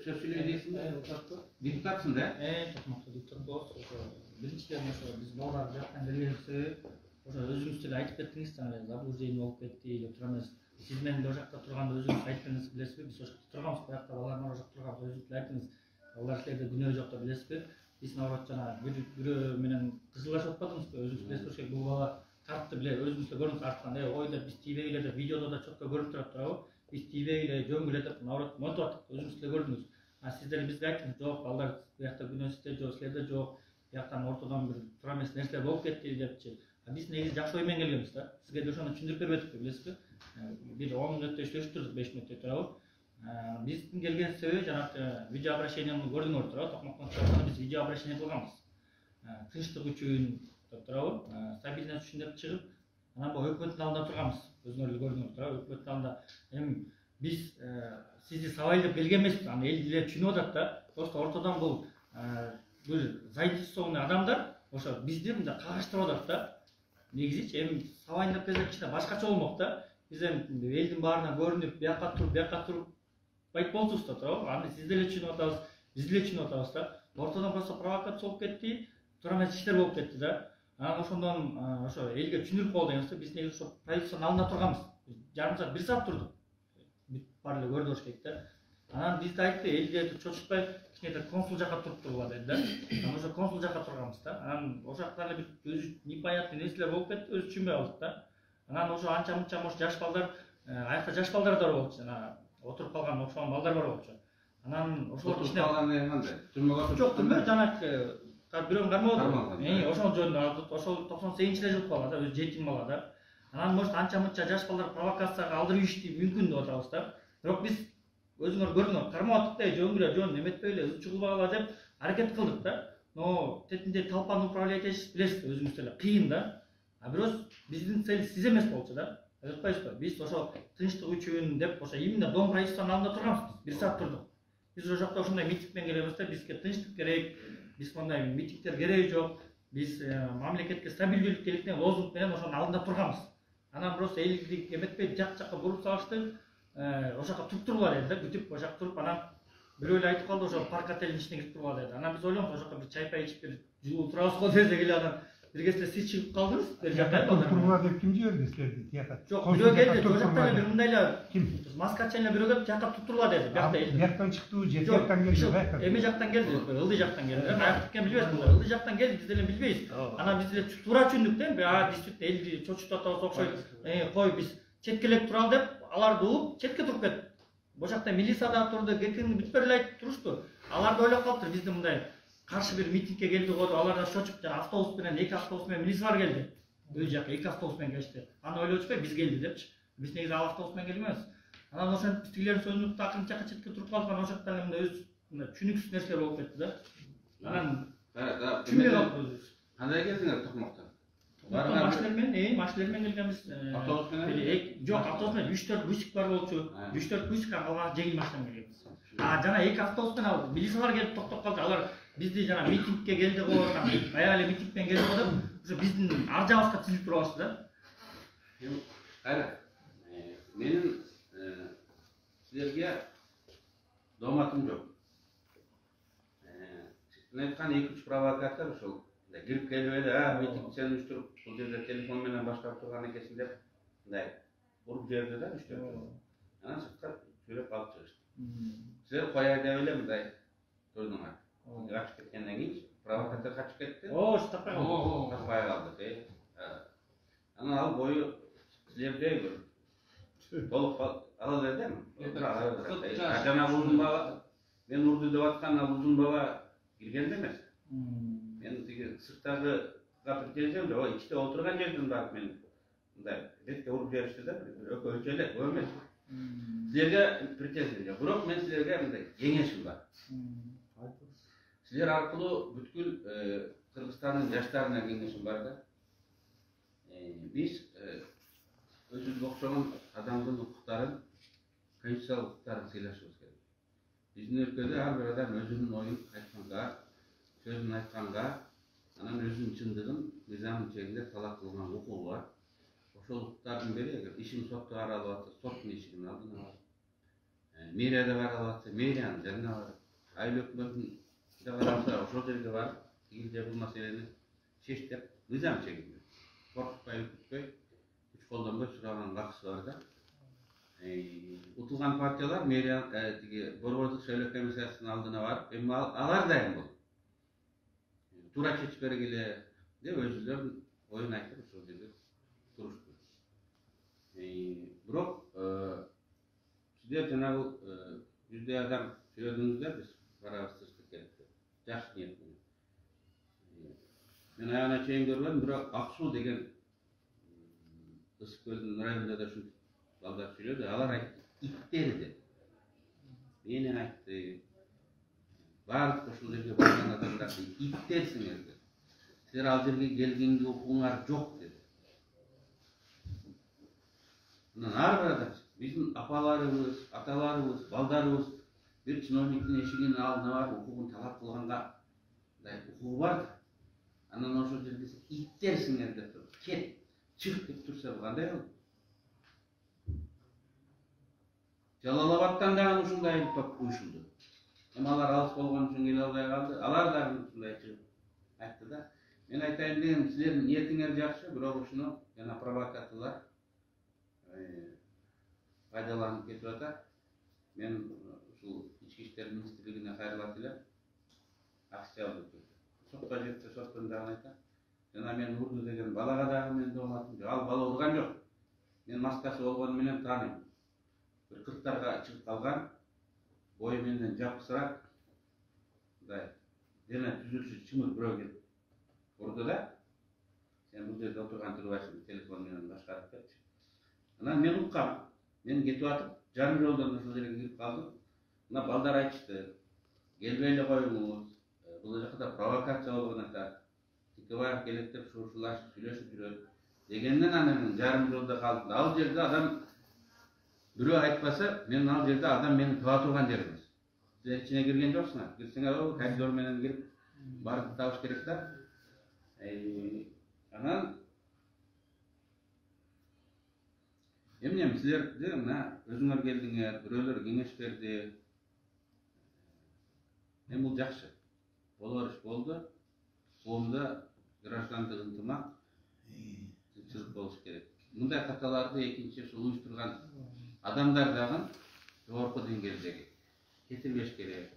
söz söyleyeceksin. Deputatsın da. Tokmakta deputat bolsa, birinçiden biz Noğrar jaktan gelgense, özüңүz деле айтып кеттиңиz, забыл жейин болуп кетти деп турабыз. Siz менен о жакта турганда өзүңүз айтпаңыз билесизби? Биз о жакта турганбыз, баягы балдар о жакта турган, өзүңүз деле айтыңыз. Алар силерде күнөө жок деп билесизби? Биз наоборот жана бирөө менен кызылдашып атпадыңызбы? Өзүңүз билесиз, бул бала тартты биле, өзүңүз деле көрдүңүз арткан. Ой деп биз тийбегиле деп видеодо да чөткө көрүнүп турат турабы? Биз тийбегиле жөнгүлө деп наоборот монтип аттык, өзүңүз деле көрдүңүз. Сиздер бизге айттыңыз, жок, балдар биякта күнөөсүздө жок, силерде жок. Бияктан ортодон бир туура эмес нерселер болуп кетти депчи. Биз негизи жакшы ой менен келгенбиз да. Сизге да ошону түшүндүрүп бербедикпи, билесизби? Бир 10 мүнөттө иштешип турдук, 5 мүнөттө турабы. Биздин келген себеби жанагы видео обращениени көрдүңөр турабы, Токмактан чыкканда биз видео обращение кылганбыз. Тынчтык үчүн деп турабы, стабильность үчүн деп чыгып, анан бул өкмөттүн алдында турганбыз. Өзүңөр эле көрдүңөр турабы, өкмөттүн алдында. Эми биз сизди сабайлы деп келген эмеспиз, аны эл деле түшүнүп атат да. Просто ортодон бул бир заинтересованный адамдар ошо бизди мындай кагыштырып атат да. Негизичи эми сабайын деп келсек кичине башкача болмок да. Биз эми элдин баарына көрүнүп, бияка туруп айтып болчубуз да турабы. Аны сиз деле түшүнүп атабыз, биз деле түшүнүп атабыз да. Ортодон просто провокация болуп кетти, туура эмес иштер болуп кетти да. Анан ошондон ошо элге түшүндүрүп кол дегенбиз. Биз негизи ошо полициянын алдында турганбыз. Жарым саат, 1 саат турдук. Бар эле көрдү болуш керек да. Анан биз да айтты, элди чочутпай, кичине консул жака туруп тургула деди да. Анан ошо консул жака турганбыз да. Анан ошол жакта эле бир өзү непонятный нерселер болуп кетти, өзү түшүнбөй калдык да. Анан ошо анча-мынча мош жаш балдар, аякта жаш балдар да бар болчу, жана отуруп калган окшогон балдар бар болчу. Анан ошолор кичине калган кандай? Түрмөгө жок, түрмө жанагы бирөөнүн кармоодо. Ошол жөнүндө ошол 98-жылы жылып калган да, өзү жетим бала да. Анан может анча-мынча жаш балдар провокацияга алдырып ийишти мүмкүн деп атабыз да. Бирок биз өзүңөр көрдүңөр, кармап аттык да, жөнгүлө жөн эметпей эле, ызы чыгылбагыла деп аракет кылдык да. Но тетинде толпаны управлять этиш билесиз, өзүңүз деле кыйын да. Бирок биздин цель сиз эмес болчу да. Айтпайсызбы? Биз ошо тынчтык үчүн деп ошо именно Дом правительствонун алдында турганбыз. 1 саат турдук. Биз ошол жакта ошондой митинг менен келебиз да, бизге тынчтык керек, биз мындай митингдер кереги жок. Биз мамлекетке стабилдүүлүк керек деген лозунг менен ошонун алдында турганбыз. Анан просто элди эметпей жак-жакка буруп салышты. Ошол жака туруп тургула деди да, күтүп ошол жака туруп, анан бирөө эле айтып калды, ошо парк отелдин ичине кирип тургула деди. Анан биз ойлонуп, ошол жака бир чай пай ичип бир жылуу турабыз го десек эле, анан бир кезде сиз чыгып калдыңыз, бер жакка тургула деп ким жиберди силерди тияка? Жок, бирөө келди, ошол жакта эле бир мындай эле ким? Маскача эле бирөө келип жака туруп тургула деди. Бияктан чыктыбы, же жактан келди? Эми жактан келди, ылдый жактан келди. Аяктыккен билбейбиз, ылдый жактан келди, биз деле билбейбиз. Анан биз деле туура түшүндүк да, действительно элди чочутуп атабыз окшойт. Кой биз четкелеп туралы деп, аларды угуп, четке туруп кеттик. Бул жакта милиция да турду, кеткенди бүтпөр эле айтып турушту. Алар да ойлоп калыптыр, бизди мындай каршы бир митингге келди го деп, алар да чочуп, жана автобус менен, 2 автобус менен милициялар келди. Өз жака 2 автобус менен келишти. Аны ойлочупай биз келди депчи. Биз негизи ал автобус менен келгенбиз. Анан ошентип биз тигилердин сөзүн такын жака четке туруп калдык, анан ошол жакта эле мындай өз түшүнүксүз нерселер болуп кетти да. Анан түшүнбөй калдык. Кандай келдиңер Токмокто? Машиналар менен келгенбиз. Автобус менен? Жок, автобус менен 3-4 бусик бар болчу. 3-4 бусик, калган жеңил машина менен келгенбиз. Жана 2 автобус менен ал милициялар келип токтоп калды. Алар бизди жана митингге келди го, баягы эле митинг менен келди го деп, ошо биздин ар жагыбызга тизилип туруп алышты да. Кайра, менин силерге дооматым жок. Айткан 2-3 провокатор ошол кирип келип эле, митинг сен уюштуруп, бул жерде телефон менен баштап турган экенсиң деп, мындай уруп жиберди да, үчтөрү. Анан сыртка сүйлөп алып чыгышты. Силер коя деп эле мындай көрдүңөр. Качып кеткенден кийин провокатор качып кетти. Оош, таппай калды. Таппай калды. Анан ал бою силердей бир толук ала бердим. Жана узун бала, мен урду деп аткан ал узун бала кирген эмес. Мен тиги сырттагы претензиям жок, ичте отурган жерден барып мен мындай ретке уруп жиберишти да, өкөйчө эле, эмес. Силерге претензия жок, бирок мен силерге мындай кеңешим бар. Силер аркылуу бүткүл Кыргызстандын жаштарына кеңешим бар да. Биз өзүбүзгө окшогон адамдын укуктарын, конституциялык укуктарын сыйлашыбыз керек. Биздин өлкөдө ар бир адам өзүнүн оюн айтканга, сөзүн айтканга, анан өзүнүн чындыгын мыйзамдын чегинде талап кылган укугу бар. Ошол укуктардын бири, эгер ишин сотто каралып атса, соттун эшигин алдына алып. Mээрияда каралып атса, мэриянын жанына барып, айыл өкмөтүн каралса, ошол жерге барып, тигил же бул маселени чеч деп мыйзам чегинде. Коркутпай, үкүтпөй, күч колдонбой сураганын акысы бар да. Утулган партиялар мэрия борбордук шайлоо комиссиясынын алдына барып, эми алар дайым болду. Тура чечип бергиле деп өзүлөрүнүн оюн айтып ошол жерде турушту. Бирок сиздер жанагы 100 адам сүйлөдүңүздөр, биз барабыз тынчтык керек деп. Жакшы ниет менен. Мен аягына чейин көрбөдүм, бирок Аксуу деген Ысык көлдүн районунда да ушинтип балдар сүйлөдү. Алар айтты, иттери деп. Менен айтты. Бардык ушул жерге барган адамдарды иттерсиңер деп. Силер ал жерге келгенге укуңар жок деди. Анан ар бир адам, биздин апаларыбыз, аталарыбыз, балдарыбыз бир чиновниктин эшигинин алдына барып укугун талап кылганга укугу бар да. Анан ошол жерде иттерсиңер деп туруп, кет, чык деп турса бул кандай болот? Жалал Абадтан дагы ушундай топ уюшулду. Эми алар алыс болгон үчүн келе албай калды. Алар дагы ушундай чыгып айтты да. Мен айтайын дегеним, силердин ниетиңер жакшы, бирок ушуну жана провокаторлор пайдаланып кетип атат. Мен ушул ички иштер министрлигине кайрылат элем. Акция алып кетти. Сотко жетсе соттон дагы айтат. Жана мен урду деген балага дагы мен дооматым жок. Ал бала урган жок. Мен маскасы болгону менен тааныйм. Bir 40'larga çıkıp kalgan, boyu menden japısırak, dene tüzülsüz çımır biro gelip orada da, sen bu yerde oturgan turbaysın, telefon menen başkarıp ketçi. Anan men ukkam, men ketip atıp, jarım joldan uşul жерге kirip kaldım. Mına balдар aytıştı, gelbeyle koyumuz, bu jakta provokatsiya болгон atar. Tikevayev kelip dep uşulaşıp süйлөшүp жүрөт. Degenden ananın jarım jolda kaldım. Al жерде adam Biri айтпаса, мен ал жерде адам мени тыга турган жер эмес. Силер ичине кирген жоксуңар. Кирсеңер, коридор менен кирип барып табыш керек да. Анан эмне силерди мына өзүңөр келдиңер, бирөөлөр кеңеш берди. Эми бул жакшы. Болор иш болду. Коомдо граждандык ынтымак тынччылык болуш керек. Мындай каталарды экинчи ушул уюштурган adamlar dağın жогорку деңгээлдеги кетирбеш керек.